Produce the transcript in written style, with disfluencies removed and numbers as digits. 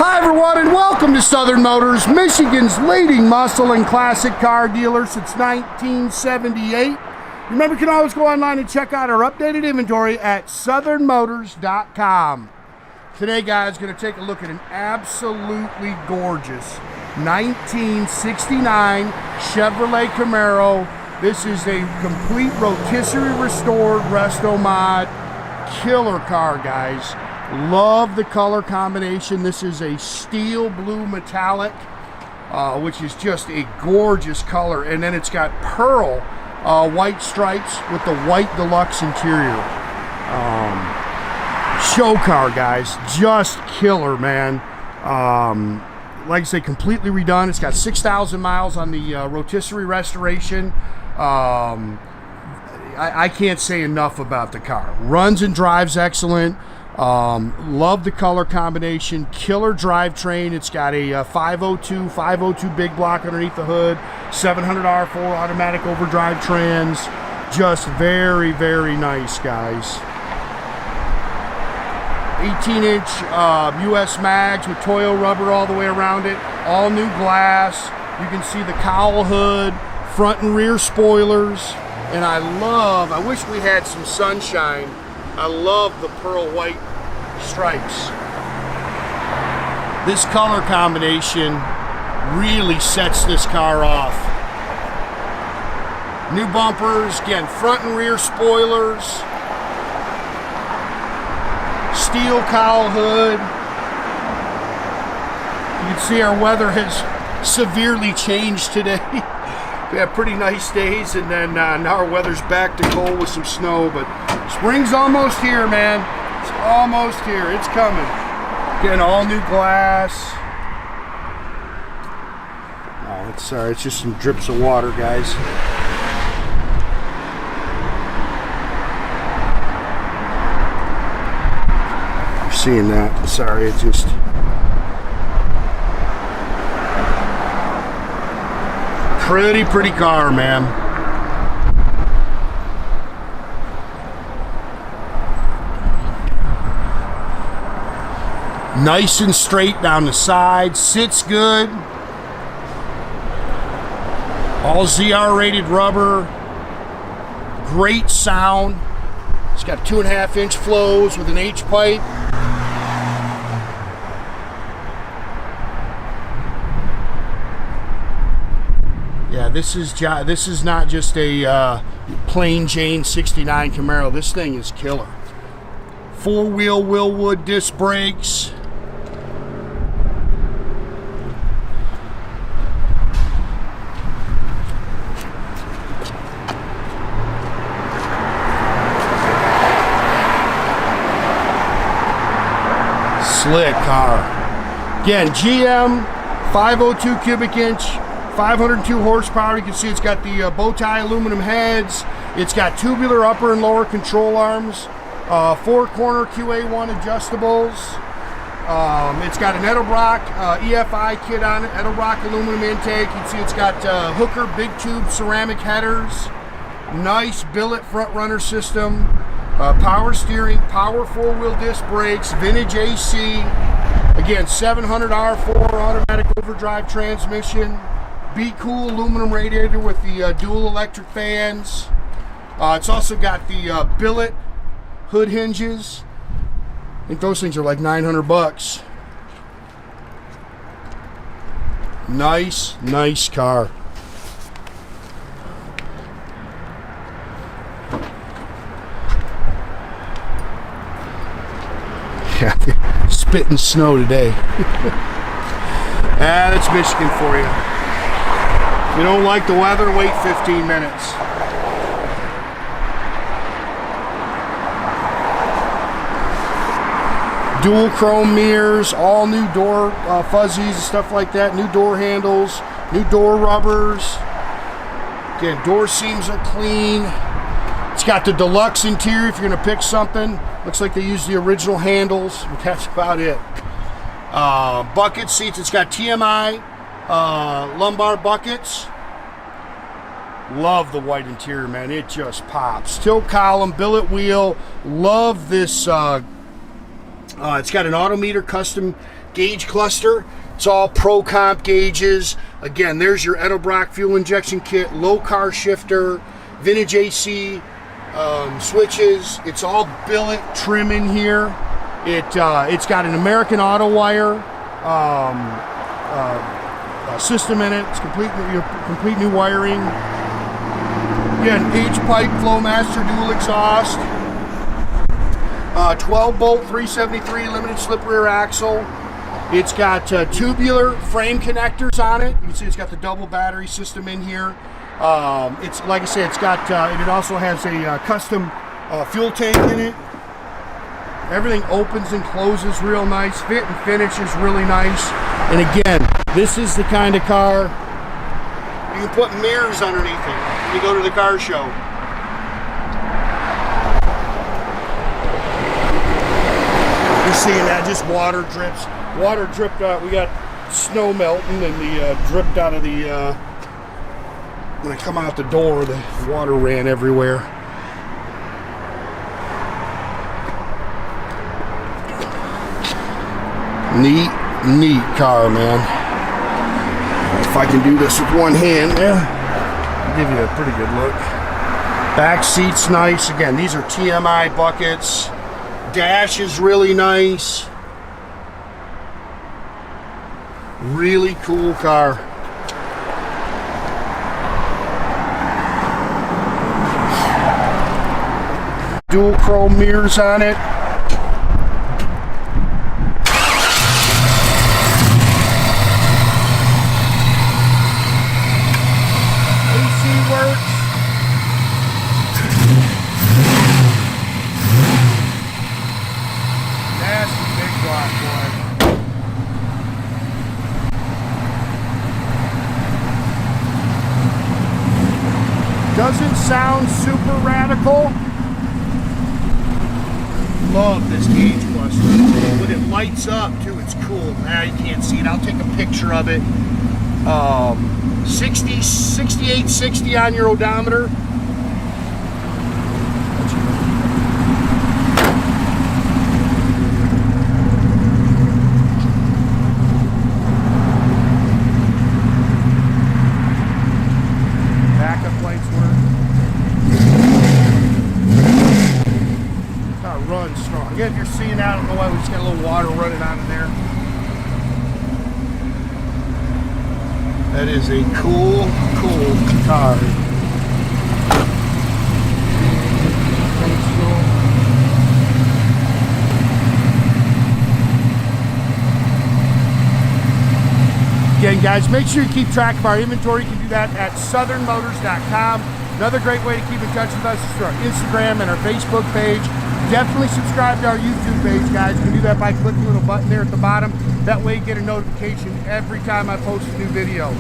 Hi everyone, and welcome to Southern Motors, Michigan's leading muscle and classic car dealer since 1978. Remember, you can always go online and check out our updated inventory at southernmotors.com. Today, guys, going to take a look at an absolutely gorgeous 1969 Chevrolet Camaro. This is a complete Rotisserie Restored Restomod. Killer car, guys. Love the color combination. This is a steel blue metallic, which is just a gorgeous color. And then it's got pearl white stripes with the white Deluxe interior. Show car, guys. Just killer, man. Like I say, completely redone. It's got 6,000 miles on the rotisserie restoration. I can't say enough about the car. Runs and drives excellent. Love the color combination. Killer drivetrain. It's got a 502 big block underneath the hood, 700 R4 automatic overdrive trans. Just very, very nice, guys. 18-inch US mags with Toyo rubber all the way around it. All new glass. You can see the cowl hood, front and rear spoilers. And I wish we had some sunshine. I love the pearl white stripes. This color combination really sets this car off. New bumpers, again, front and rear spoilers. Steel cowl hood. You can see our weather has severely changed today. We have pretty nice days, and then now our weather's back to cold with some snow, but spring's almost here, man. It's almost here. It's coming. Again, all new glass. Oh, it's sorry. It's just some drips of water, guys. You're seeing that. Sorry, it just... Pretty car, man. Nice and straight down the side. Sits good. All ZR rated rubber. Great sound. It's got 2.5-inch flows with an H pipe. Yeah, this is not just a plain Jane 69 Camaro. This thing is killer. 4-wheel Wilwood disc brakes. Slick car. Again, GM 502 cubic inch. 502 horsepower. You can see it's got the bow tie aluminum heads. It's got tubular upper and lower control arms. 4-corner QA1 adjustables. It's got an Edelbrock EFI kit on it. Edelbrock aluminum intake. You can see it's got Hooker big tube ceramic headers. Nice billet front runner system. Power steering, power 4-wheel disc brakes, vintage AC. Again, 700 R4 automatic overdrive transmission. Be Cool aluminum radiator with the dual electric fans. It's also got the billet hood hinges. I think those things are like 900 bucks. Nice car. Yeah, spitting snow today. That's Michigan for you. If you don't like the weather, wait 15 minutes. Dual chrome mirrors, all new door fuzzies and stuff like that, new door handles, new door rubbers. Again, door seams are clean. It's got the Deluxe interior if you're going to pick something. Looks like they used the original handles, but that's about it. Bucket seats, it's got TMI lumbar buckets. Love the white interior, man. It just pops. Tilt column, billet wheel. Love this. It's got an Autometer custom gauge cluster. It's all Pro Comp gauges. Again, there's your Edelbrock fuel injection kit, Lokar shifter, vintage AC switches. It's all billet trim in here. It's got an American Auto Wire system in it. It's complete new wiring. Again, H-pipe Flowmaster dual exhaust. 12 bolt 373 limited slip rear axle. It's got tubular frame connectors on it. You can see it's got the double battery system in here. It's like I said, it's got it also has a custom fuel tank in it. Everything opens and closes real nice. Fit and finish is really nice. And again, this is the kind of car you can put mirrors underneath it when you go to the car show. You're seeing that, just water drips. Water dripped out. We got snow melting and the dripped out of the when I come out the door, the water ran everywhere. Neat car, man. If I can do this with one hand, yeah, I'll give you a pretty good look. Back seat's nice. Again, these are TMI buckets. Dash is really nice. Really cool car. Dual chrome mirrors on it. AC works. Nasty big block, boy. Doesn't sound super radical. Love this gauge cluster. When it lights up too, it's cool. Now you can't see it. I'll take a picture of it. 6860 on your odometer. Backup lights work. Runs strong. Again, if you're seeing that, I don't know why we just got a little water running out of there. That is a cool car. Again, guys, make sure you keep track of our inventory. You can do that at southernmotors.com. Another great way to keep in touch with us is through our Instagram and our Facebook page. Definitely subscribe to our YouTube page, guys. You can do that by clicking the little button there at the bottom. That way you get a notification every time I post a new video.